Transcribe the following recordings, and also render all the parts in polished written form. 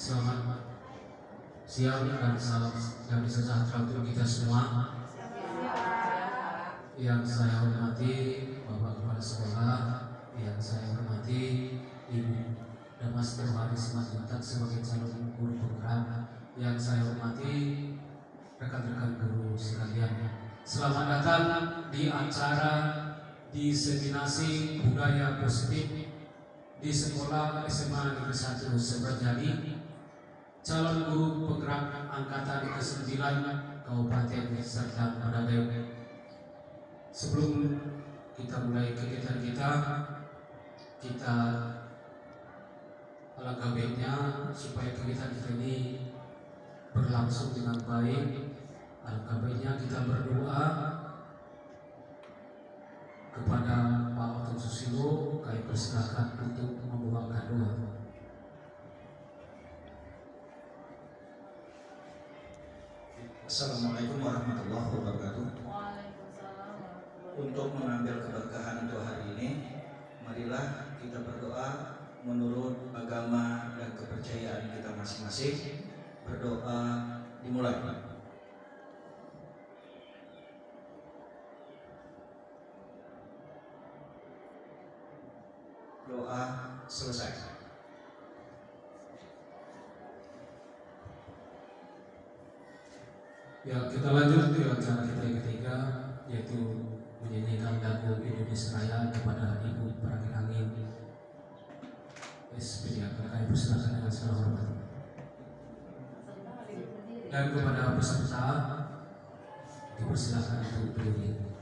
Selamat siang dan salam damai sejahtera untuk kita semua. Yang saya hormati Bapak Kepala Sekolah, yang saya hormati Ibu Damas Terwari Simanjuntak sebagai calon guru penggerak, yang saya hormati rekan-rekan guru sekalian. Selamat datang di acara diseminasi budaya positif di Sekolah SMA Negeri 1 Seberjadi, calon guru penggerak angkatan ke-9 Kabupaten serta Madagay. Sebelum kita mulai kegiatan kita alangkah baiknya supaya kegiatan kita ini berlangsung dengan baik. Alangkah baiknya kita berdoa kepada Pak Oto Susilo. Kami persilakan untuk membawakan doa. Assalamualaikum warahmatullahi wabarakatuh. Untuk mengambil keberkahan untuk hari ini, marilah kita berdoa menurut agama dan kepercayaan kita masing-masing. Berdoa dimulai. Doa selesai. Ya, kita lanjut ke acara kita yang ketiga, yaitu menyanyikan lagu Indonesia Raya kepada Ibu Perangin Angin SPD. Kami persilakan dengan segala hormat. Dan kepada peserta dipersilakan untuk berdiri.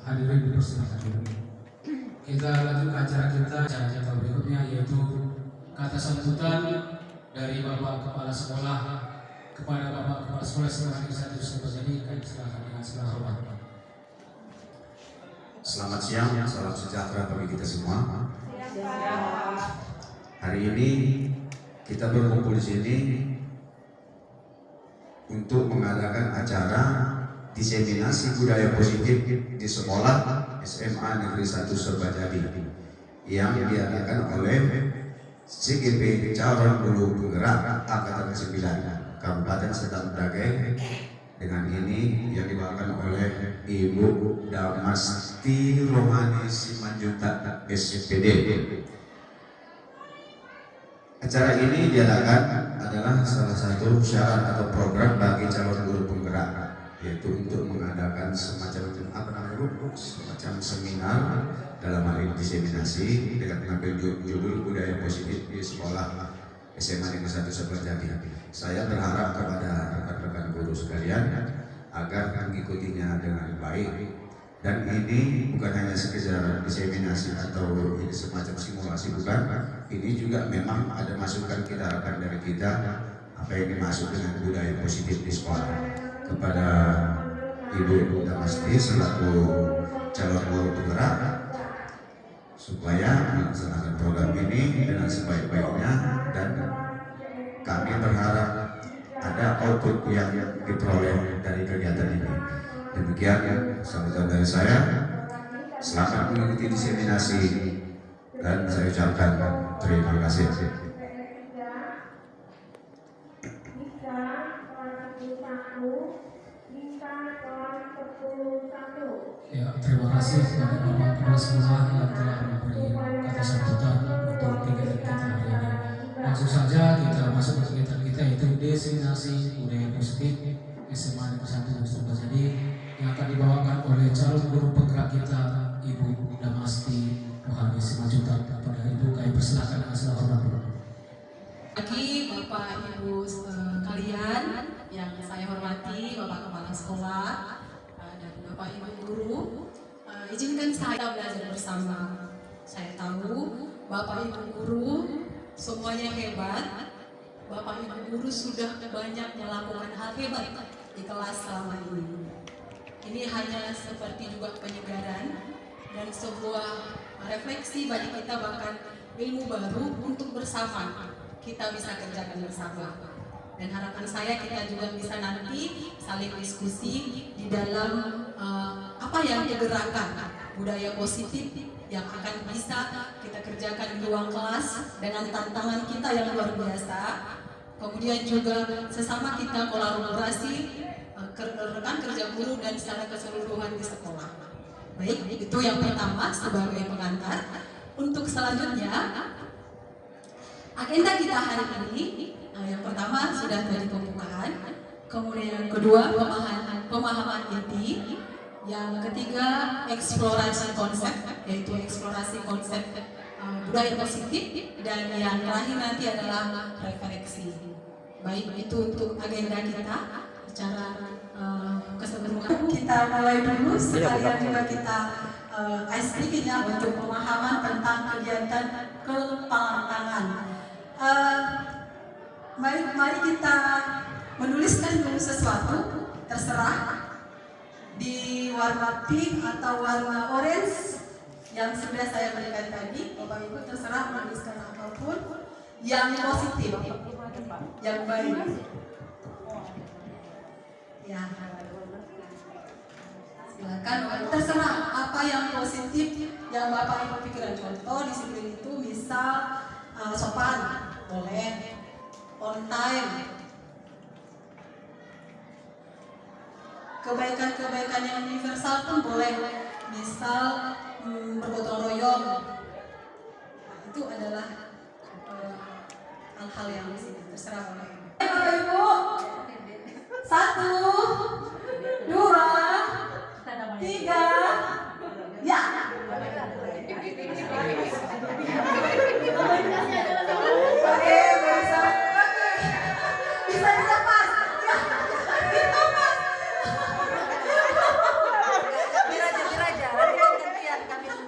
Hadirin dipersilakan dulu. Kita lanjut ke acara kita berikutnya, yaitu kata sambutan dari Bapak Kepala Sekolah kepada Bapak Kepala Sekolah SMA Negeri 1 Seberjadi. Kami silakan dengan segala hormat. Selamat siang, salam sejahtera bagi kita semua. Hari ini kita berkumpul di sini untuk mengadakan acara diseminasi budaya positif di sekolah SMA Negeri 1 Seberjadi yang diadakan oleh CGP Calon Guru Penggerak Angkatan ke-9 Kabupaten Serta Madagay, dengan ini yang dibawakan oleh Ibu Damas Rohani Simanjuntak SPD. Acara ini diadakan adalah salah satu syarat atau program bagi calon guru penggerak yaitu untuk mengadakan semacam semacam seminar dalam hal ini diseminasi dengan mengambil judul budaya positif di sekolah SMA Negeri 1 Seberjadi. Saya berharap kepada rekan-rekan guru sekalian agar mengikutinya dengan baik, dan ini bukan hanya sekedar diseminasi atau ini semacam simulasi, bukan. Ini juga memang ada masukan kita harapkan dari kita apa yang dimaksud dengan budaya positif di sekolah. Kepada Ibu Damasti selaku calon guru penggerak, supaya melaksanakan program ini dengan sebaik-baiknya, dan kami berharap ada output yang diperoleh dari kegiatan ini. Demikian sambutan dari saya. Selamat mengikuti diseminasi dan saya ucapkan terima kasih. Ya, terima kasih kepada Bapak Kepala Sekolah yang telah memberi kata sambutan untuk kegiatan kita hari ini. Langsung saja kita masuk ke kegiatan kita, yaitu destinasi budaya positif SMA Negeri 1 Seberjadi yang akan dibawakan oleh calon guru penggerak kita, Ibu Damasti Rohani Simanjuntak. Kepada Ibu kami persilakan dengan segala hormat. Pagi Bapak Ibu kalian yang saya hormati, Bapak Kepala Sekolah dan Bapak Ibu guru, izinkan saya belajar bersama. Saya tahu Bapak Ibu guru semuanya hebat. Bapak Ibu guru sudah banyak melakukan hal hebat di kelas selama ini. Ini hanya seperti juga penyegaran dan sebuah refleksi bagi kita, bahkan ilmu baru untuk bersama kita bisa kerjakan bersama. Dan harapan saya kita juga bisa nanti saling diskusi di dalam apa yang digerakkan budaya positif yang akan bisa kita kerjakan di ruang kelas dengan tantangan kita yang luar biasa. Kemudian juga sesama kita kolaborasi rekan kerja guru dan secara keseluruhan di sekolah. Baik, itu yang pertama sebagai pengantar. Untuk selanjutnya, agenda kita hari ini, yang pertama sudah tadi pembukaan, kemudian yang kedua pemahaman inti, yang ketiga eksplorasi konsep, yaitu eksplorasi konsep budaya positif, dan yang terakhir nanti adalah refleksi. Baik, itu untuk agenda kita secara keseluruhan. Kita mulai dulu, sekalian juga kita ice breaking ya untuk pemahaman tentang kegiatan kepantangan. Mari kita menuliskan dulu sesuatu, terserah di warna pink atau warna orange yang sudah saya berikan tadi. Bapak Ibu terserah menuliskan apapun yang positif, yang baik. Ya, silakan, terserah apa yang positif yang Bapak Ibu pikiran. Contoh disiplin itu misal sopan, boleh, on time, kebaikan-kebaikan yang universal pun boleh, misal bergotong royong. Nah, itu adalah hal-hal yang positif, terserah Bapak Ibu. Bapak Ibu, 1, 2, 3, ya. Oke, bisa dilepas. Ya, dilepas.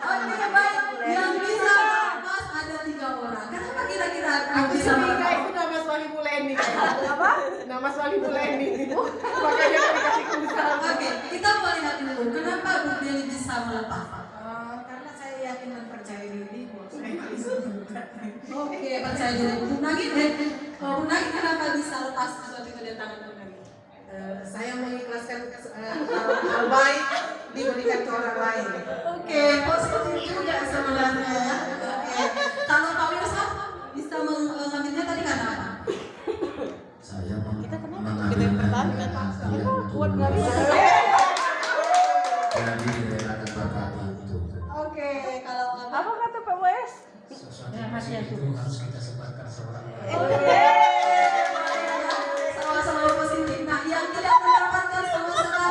Oke, baik. Yang bisa lepas ada 3 orang. Kenapa kira-kira bisa lepas? Itu nama Swali Buleni. Apa? Nama Swali Buleni. Makanya dikasih pulsa. Oke, kita mau lihat dulu. Kenapa Bu Deli bisa melepas? Karena saya yakin dan percaya diri bahwa saya bisa juga. Oke, percaya diri. Bu Nagit deh. Bu Nagit kenapa bisa lepas sesuatu itu dari tangan Bu Nagit? Saya mengikhlaskan hal baik diberikan ke orang lain. Oke, positif juga sebenarnya ya. Oke, kalau Pak Wirsa bisa mengambilnya tadi karena apa? Saya mengambil perhatian untuk jadi daerah tempat itu. Oke, kalau Apa kata Pak Wes? Sesuatu yang positif itu harus kita sebarkan seorang lain. oke, sama-sama positif. Nah, yang tidak mendapatkan sama sekali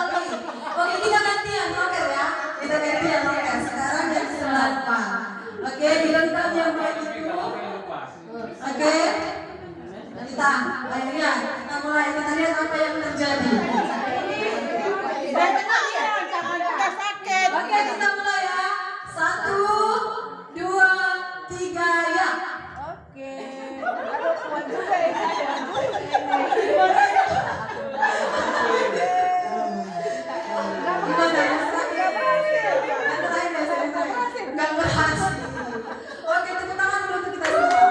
biasa. Ayo ya, kita mulai. Kita lihat apa yang terjadi. Oke, kita mulai ya. 1, 2, 3, ya. Oke. Aduh, kuat juga ya saya. Nggak berhasil. Oke, tepuk tangan dulu untuk kita semua.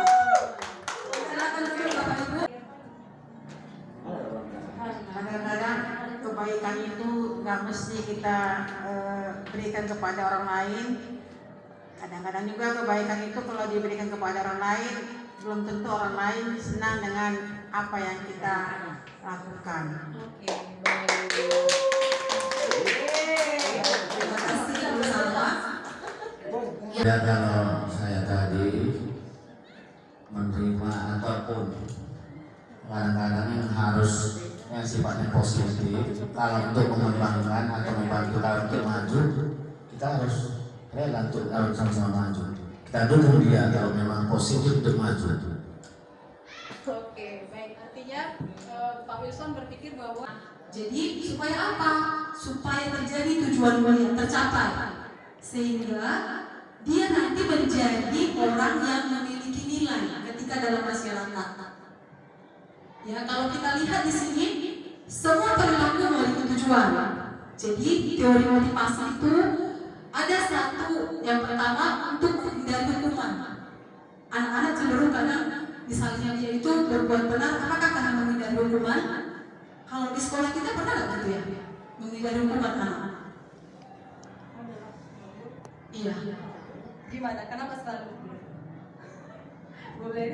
Silakan duduk Bapak Ibu. Kadang-kadang kebaikan itu nggak mesti kita berikan kepada orang lain. Kadang-kadang juga kebaikan itu kalau diberikan kepada orang lain, belum tentu orang lain senang dengan apa yang kita lakukan. Terima kasih bersama. Ya, kalau saya tadi menerima ataupun kadang-kadang yang harus yang sifatnya positif, kalau untuk mengembangkan atau membantu kalau untuk maju, kita harus rela untuk sama-sama maju. Kita dukung dia kalau memang positif untuk maju. Oke, baik. Artinya Pak Wilson berpikir bahwa jadi supaya apa? Supaya terjadi tujuan mulia tercapai, sehingga dia nanti menjadi orang yang memiliki nilai ketika dalam masyarakat. Ya, kalau kita lihat di sini, semua perilaku memiliki tujuan. Jadi teori motivasi itu ada satu, yang pertama untuk menghindari hukuman. Anak-anak cenderung kadang misalnya dia itu berbuat benar, apakah karena menghindari hukuman? Kalau di sekolah kita pernah nggak gitu ya, menghindari hukuman anak-anak? Iya. Gimana? Kenapa selalu? Boleh?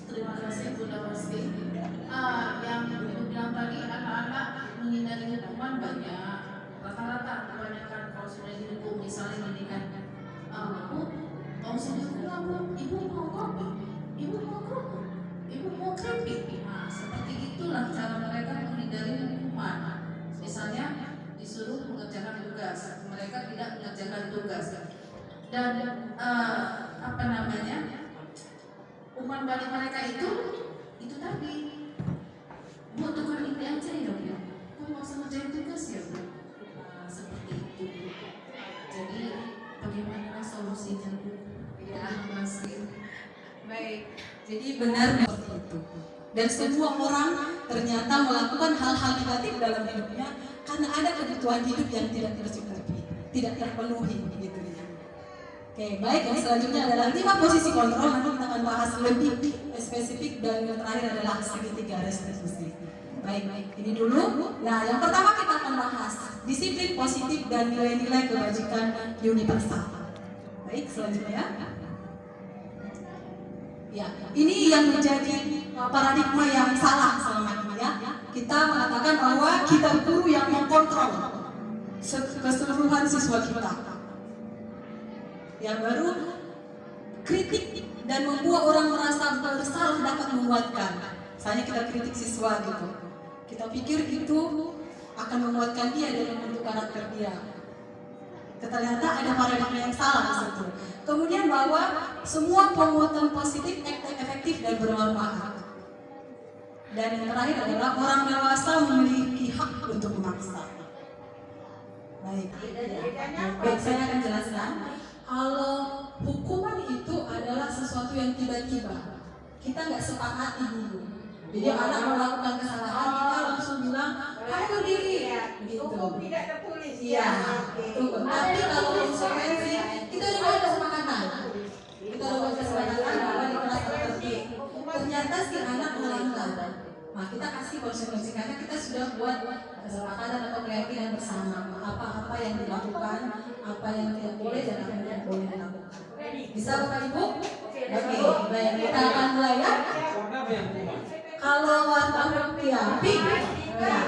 Terima kasih Bunda Rosti. Yang Ibu bilang tadi, anak-anak menghindari hukuman banyak. Rata-rata kebanyakan kalau sudah dihukum, misalnya pendidikan, Bu, kalau sudah dihukum, Ibu mau kopi, Ibu mau kerupuk, Ibu mau keripik. Nah, seperti itulah cara mereka menghindari hukuman. Misalnya disuruh mengerjakan tugas, mereka tidak mengerjakan tugas. Dan apa namanya? Umpan balik mereka itu tadi, Bu, tukar ini aja ya, Bu. Bu mau sama ngerjain tugas ya, Bu. Seperti itu. Jadi bagaimana solusinya, Bu? Ya, masih. Baik. Jadi benar seperti itu. Dan semua orang ternyata melakukan hal-hal negatif dalam hidupnya karena ada kebutuhan hidup yang tidak tercukupi, tidak terpenuhi, gitu ya. Oke, baik. Yang selanjutnya adalah 5 posisi kontrol. Nanti kita akan bahas lebih spesifik, dan yang terakhir adalah segitiga restitusi. Baik, ini dulu. Nah, yang pertama kita akan bahas disiplin positif dan nilai-nilai kebajikan universal. Baik, selanjutnya. Ya, ini yang menjadi paradigma yang salah selama ini ya. Kita mengatakan bahwa kita guru yang mengkontrol keseluruhan siswa kita. Yang baru kritik dan membuat orang merasa bersalah dapat menguatkan. Misalnya kita kritik siswa gitu, kita pikir itu akan menguatkan dia dan membentuk karakter dia. Ternyata ada paradigma yang salah di situ. Kemudian bahwa semua penguatan positif efektif dan bermanfaat. Dan yang terakhir adalah orang dewasa memiliki hak untuk memaksa. Baik, saya akan jelaskan. Kalau hukuman itu adalah sesuatu yang tiba-tiba, kita nggak sepakati dulu. Jadi anak melakukan kesalahan, kita langsung bilang, kamu berdiri, gitu. Hukum tidak tertulis. Iya, tunggu. Tapi kalau konsekuensi, kita udah ada kesepakatan. Kita udah ada kesepakatan bahwa di kelas tertentu, ternyata si anak melanggar. Nah, kita kasih konsekuensi karena kita sudah buat kesepakatan atau keyakinan bersama apa-apa yang dilakukan, apa yang tidak boleh dan apa yang tidak boleh dilakukan. Bisa Bapak Ibu? Oke, baik. Kita akan mulai ya. Kalau warna ya, pink. Ya.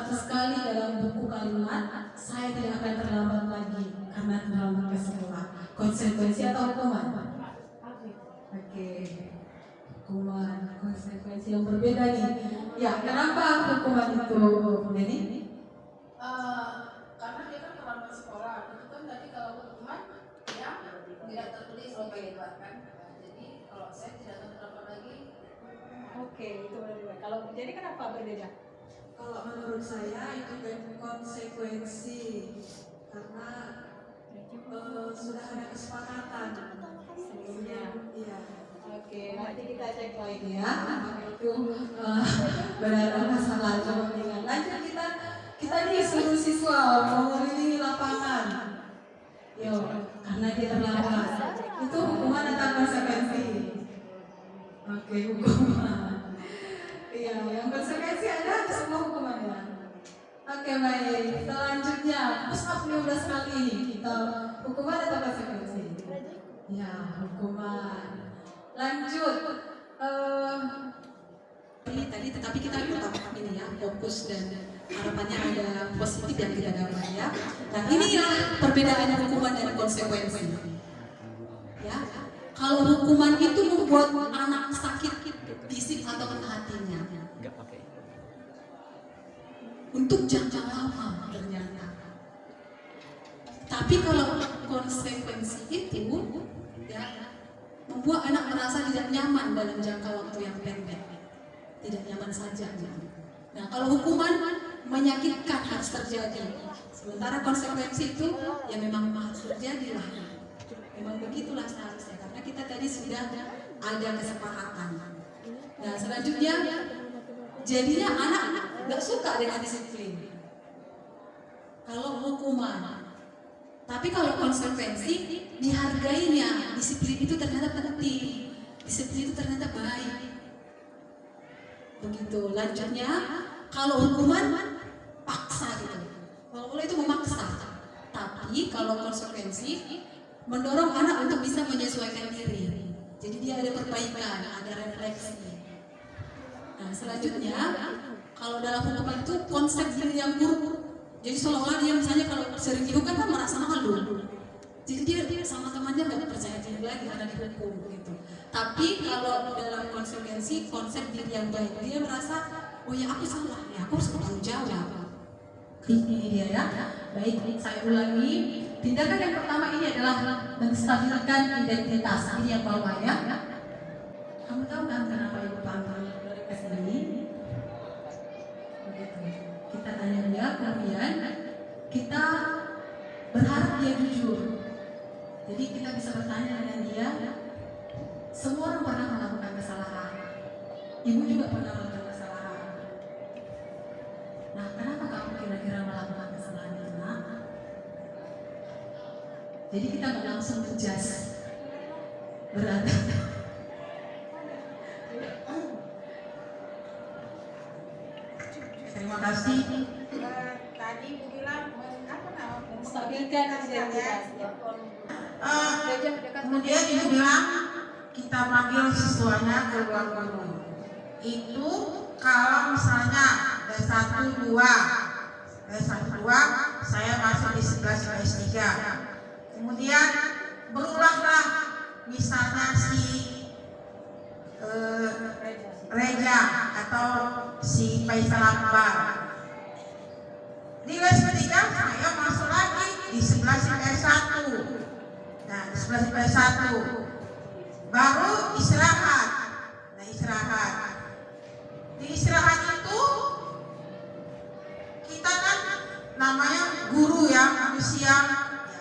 Sekali dalam buku kalimat, saya tidak akan terlambat lagi karena terlambat ke sekolah. Konsekuensi atau hukuman? Oke. Hukuman, konsekuensi yang berbeda nih. Ya, kenapa hukuman itu, Bu Neni? Karena dia kan terlambat sekolah. Itu kan tadi kalau hukuman yang tidak tertulis oleh kan. Jadi kenapa berbeda? Kalau menurut saya itu konsekuensi karena sudah ada kesepakatan sebelumnya. Iya. Oke, nanti kita cek lagi ya. Apakah itu benar apa salah? Coba bilang. Lanjut kita nih suruh siswa mengelilingi lapangan. Yo, karena dia terlambat. Itu hukuman atau konsekuensi? Oke, hukuman. Iya, yang konsekuensi ada semua hukumannya. Oke, baik. Selanjutnya, push up 15 kali. Kita hukuman atau konsekuensi? Ya, hukuman. Lanjut. Tadi tetapi kita utamakan ini ya, fokus dan harapannya ada positif yang kita dapat ya. Nah, inilah perbedaan hukuman dan konsekuensi. Ya, kalau hukuman itu membuat anak sakit fisik atau hatinya, untuk jangka lama ternyata. Tapi kalau konsekuensi itu ya membuat anak merasa tidak nyaman dalam jangka waktu yang pendek, tidak nyaman saja. Nah, kalau hukuman menyakitkan harus terjadi, sementara konsekuensi itu ya memang harus terjadi lah. Memang begitulah seharusnya, karena kita tadi sudah ada kesepakatan. Nah, selanjutnya jadinya anak-anak nggak suka dengan disiplin. Kalau hukuman, tapi kalau konsekuensi dihargainya, disiplin itu ternyata penting, disiplin itu ternyata baik. Begitu. Lanjutnya, kalau hukuman paksa gitu, kalau itu memaksa. Tapi kalau konsekuensi mendorong anak untuk bisa menyesuaikan diri. Jadi dia ada perbaikan, ada refleksi. Nah, selanjutnya, kalau dalam hukuman itu konsep diri yang buruk. Jadi seolah-olah dia misalnya kalau sering dihukum kan merasa malu. Jadi dia sama temannya nggak percaya diri lagi karena dihukum gitu. Tapi kalau dalam konsekuensi konsep diri yang baik, dia merasa oh ya aku salah, ya aku harus bertanggung jawab. Ini dia ya. Baik, saya ulangi. Tindakan yang pertama ini adalah menstabilkan identitas. Ini yang bawah ya. Kamu tahu kan kenapa ibu panggil ke sini? Begitu. Kita tanya dia, kemudian kita berharap dia jujur. Jadi kita bisa bertanya dengan dia. Semua orang pernah melakukan kesalahan. Ibu juga pernah melakukan kesalahan. Nah, kenapa kamu kira-kira melakukan kesalahan itu? Nah, jadi kita nggak langsung menjudge berat. Terima kasih. Tadi Ibu bilang apa namanya? Menstabilkan identitas. Kemudian Ibu bilang kita panggil siswanya ke ruang guru. Itu kalau misalnya S1, 2, saya masuk di 11 S3. Kemudian berulanglah misalnya si Reja atau si Faisal Akbar. Di les ketiga saya masuk lagi di 11 S1. Nah, di 11 S1 baru istirahat. Nah, istirahat. Di istirahat itu kita kan namanya guru ya, manusia ya,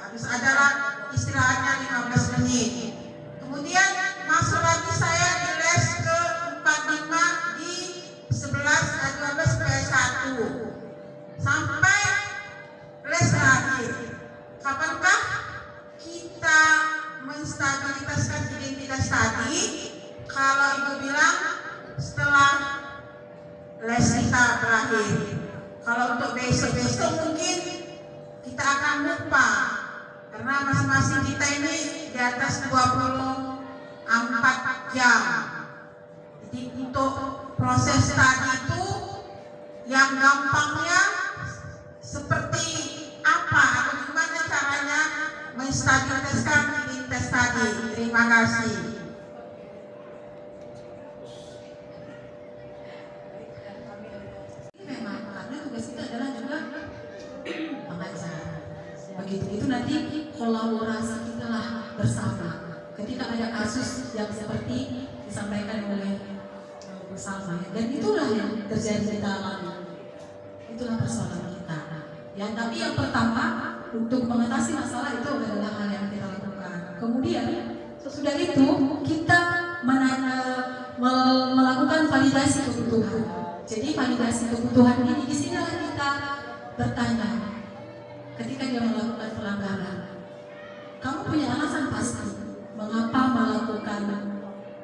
harus adalah istirahatnya 15 menit. Kemudian masuk lagi saya di les ke 45 di 11 PS1 sampai les terakhir. Kapankah kita menstabilitaskan identitas tadi? Kalau Ibu bilang setelah les kita berakhir. Kalau untuk besok-besok mungkin kita akan lupa karena masing-masing kita ini di atas 24 jam. Jadi untuk proses tadi itu yang gampangnya seperti apa atau gimana caranya menstabilitaskan identitas tadi. Terima kasih. Memang karena tugas itu adalah juga mengajar. Begitu itu nanti kolaborasi kita lah bersama. Ketika ada kasus yang seperti disampaikan oleh Bu bersama ya. Dan itulah yang terjadi di dalam, itulah persoalan kita ya. Tapi yang pertama untuk mengatasi masalah itu adalah hal yang kita lakukan. Kemudian sesudah itu kita melakukan validasi kebutuhan. Jadi validasi kebutuhan ini disinilah kita bertanya ketika dia melakukan pelanggaran. Kamu punya alasan pasti mengapa melakukan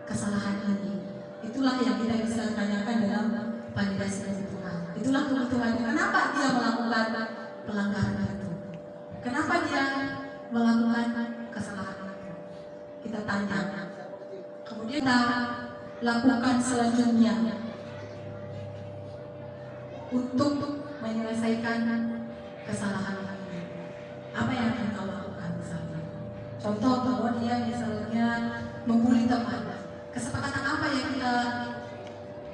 kesalahan ini. Itulah yang kita bisa tanyakan dalam validasi kebutuhan. Itulah kebutuhannya. Kenapa dia melakukan pelanggaran itu? Kenapa dia melakukan kesalahan itu? Kita tanya. Kemudian kita lakukan selanjutnya untuk menyelesaikan kesalahan ini. Apa yang akan kau lakukan misalnya? Contoh bahwa dia misalnya membuli teman. Kesepakatan apa yang kita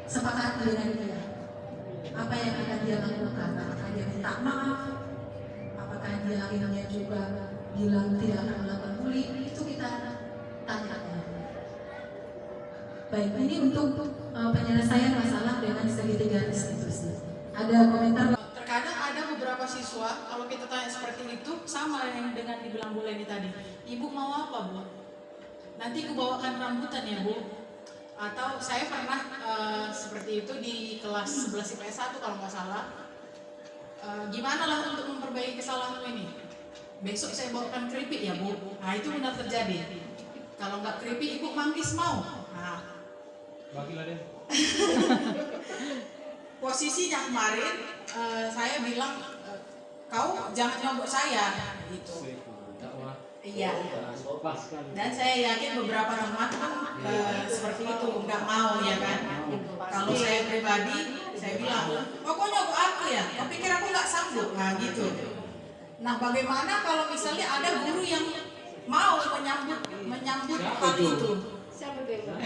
sepakati dengan dia? Apa yang akan dia lakukan? Apakah dia minta maaf? Apakah dia akhirnya juga bilang tidak akan melakukan bully? Itu kita tanya. Baik, ini untuk penyelesaian masalah dengan segitiga institusi. Ada komentar? Terkadang ada beberapa siswa, kalau kita tanya seperti itu, sama yang dengan dibilang Bu Leni tadi. Ibu mau apa, Bu? Nanti aku bawakan rambutan ya, Bu. Atau saya pernah seperti itu di kelas 11 IPS 1 kalau nggak salah. Gimana lah untuk memperbaiki kesalahanmu ini? Besok saya bawakan keripik ya, Bu. Nah, itu benar terjadi. Kalau nggak keripik, Ibu manggis mau. Nah, Bagilah deh. posisinya kemarin saya bilang kau jangan nyogok saya gitu. Iya. Dan saya yakin beberapa teman seperti itu nggak mau ya kan. Kalau saya pribadi saya bilang, oh kau nyogok aku ya? Kau pikir aku nggak sanggup? Nah gitu. Nah bagaimana kalau misalnya ada guru yang mau menyambut hal itu?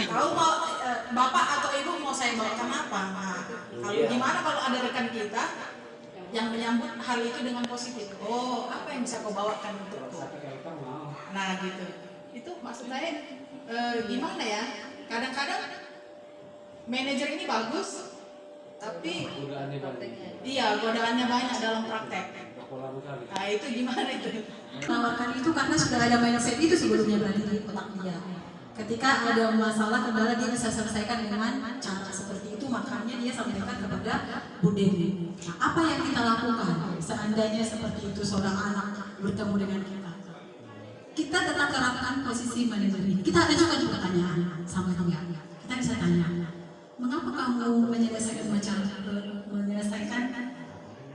Kalau mau bapak atau ibu mau saya bawakan apa? Nah, kalau gimana kalau ada rekan kita yang menyambut hal itu dengan positif? Oh, apa yang bisa kau bawakan untukku? Nah, gitu. Itu maksud saya gimana ya? Kadang-kadang manajer ini bagus, tapi iya godaannya banyak dalam praktek. Nah, itu gimana itu? Menawarkan itu karena sudah ada mindset itu sebelumnya berarti di otak dia. Ketika ada masalah kendala dia bisa selesaikan dengan cara seperti itu, makanya dia sampaikan kepada Bu Dewi. Nah, apa yang kita lakukan seandainya seperti itu seorang anak bertemu dengan kita? Kita tetap terapkan posisi manajer ini. Kita ada juga pertanyaan sama dia. Kita bisa tanya, mengapa kamu menyelesaikan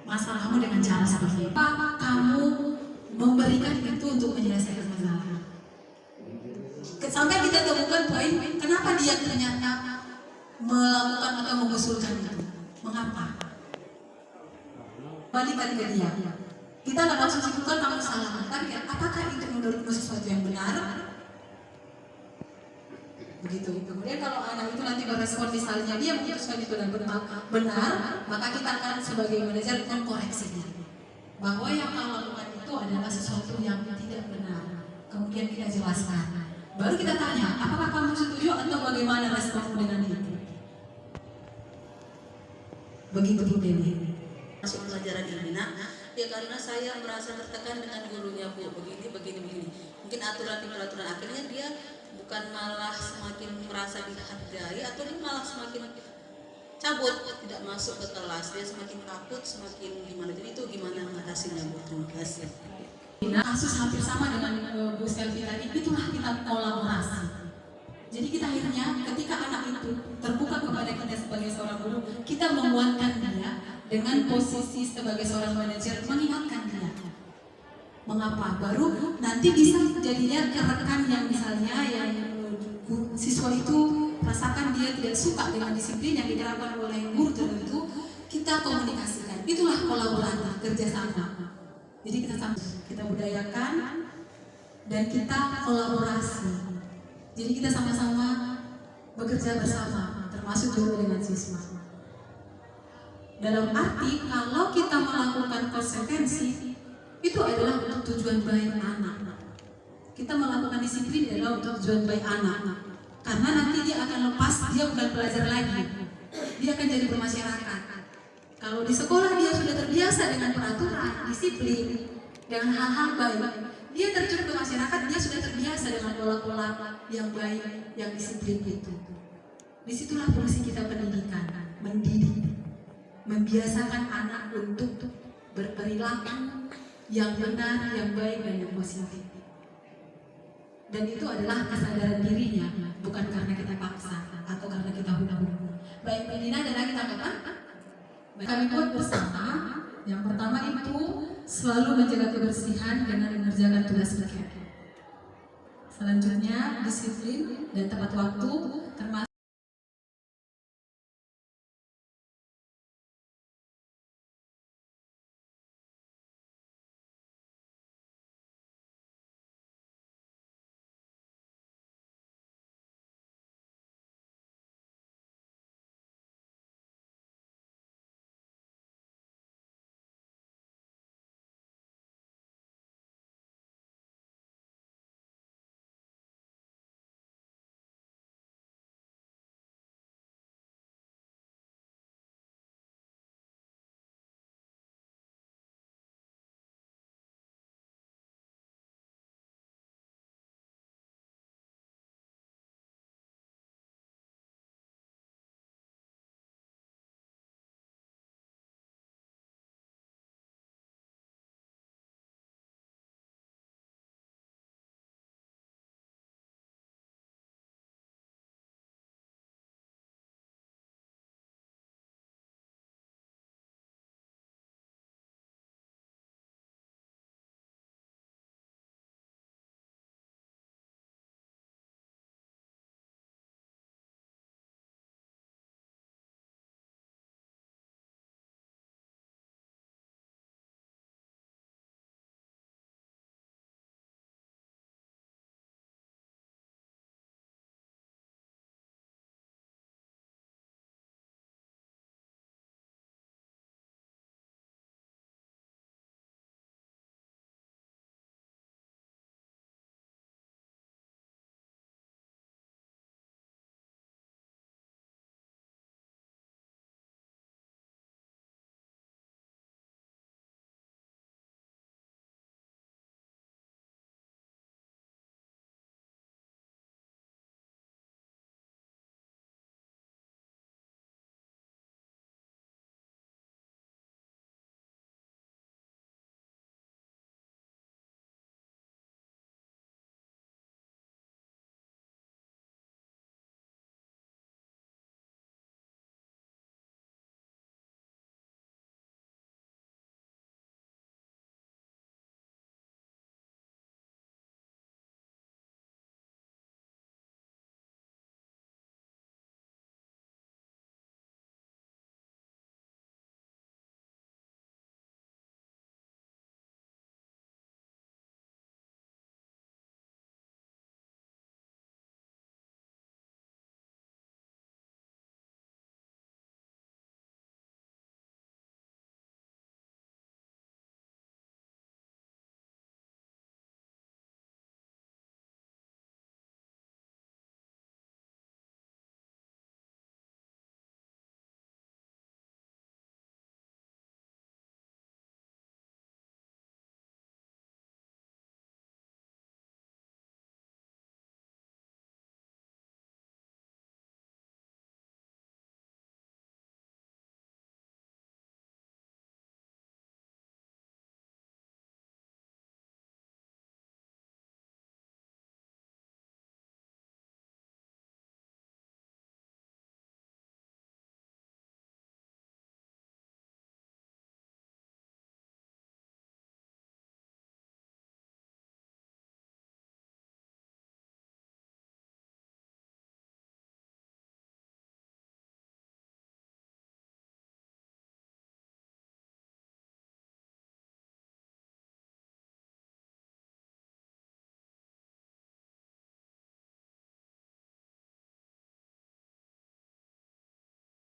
masalahmu dengan cara seperti itu? Apa kamu memberikan itu untuk menyelesaikan masalah? Sampai kita temukan poin kenapa dia ternyata melakukan atau mengusulkan itu. Mengapa? Balikan ke dia. Kita nggak langsung simpulkan kamu salah. Tapi apakah itu menurutmu sesuatu yang benar? Begitu. Kemudian kalau anak itu nanti berespon misalnya dia memutuskan itu dan benar, maka kita akan sebagai manajer mengkoreksinya. Bahwa yang kamu lakukan itu adalah sesuatu yang tidak benar. Kemudian kita jelaskan. Baru kita tanya, apakah kamu setuju atau bagaimana responmu dengan itu? Begitu Bu Dewi. Masuk pelajaran ini, nah, ya karena saya merasa tertekan dengan gurunya Bu, begini. Mungkin aturan akhirnya dia bukan malah semakin merasa dihargai atau dia malah semakin cabut, tidak masuk ke kelas, dia semakin takut, semakin gimana. Jadi itu gimana mengatasinya Bu? Terima kasih. Nah, kasus hampir sama dengan Bu Selvi tadi, itulah kita kolaborasi. Jadi kita akhirnya ketika anak itu terbuka kepada kita sebagai seorang guru, kita menguatkan dia dengan posisi sebagai seorang manajer, mengingatkan dia. Mengapa? Baru nanti bisa jadinya ke rekan yang misalnya yang siswa itu rasakan dia tidak suka dengan disiplin yang diterapkan oleh guru tertentu, kita komunikasikan. Itulah kolaboratif, kerjasama. Jadi kita budayakan dan kita kolaborasi. Jadi kita sama-sama bekerja bersama, termasuk guru dengan siswa. Dalam arti kalau kita melakukan konsekuensi itu adalah untuk tujuan baik anak. Kita melakukan disiplin adalah untuk tujuan baik anak. Karena nanti dia akan lepas, dia bukan pelajar lagi. dia akan jadi bermasyarakat. Kalau di sekolah dia sudah terbiasa dengan peraturan, disiplin, dengan hal-hal baik, dia terjun ke masyarakat, dia sudah terbiasa dengan pola-pola yang baik, yang disiplin itu. Disitulah fungsi kita pendidikan, mendidik, membiasakan anak untuk berperilaku yang benar, yang baik, dan yang positif. Dan itu adalah kesadaran dirinya, bukan karena kita paksa atau karena kita hukum. Baik Medina dan kita apa? Kami buat bersama. Yang pertama itu selalu menjaga kebersihan dengan mengerjakan tugas kita. Selanjutnya disiplin dan tepat waktu, termasuk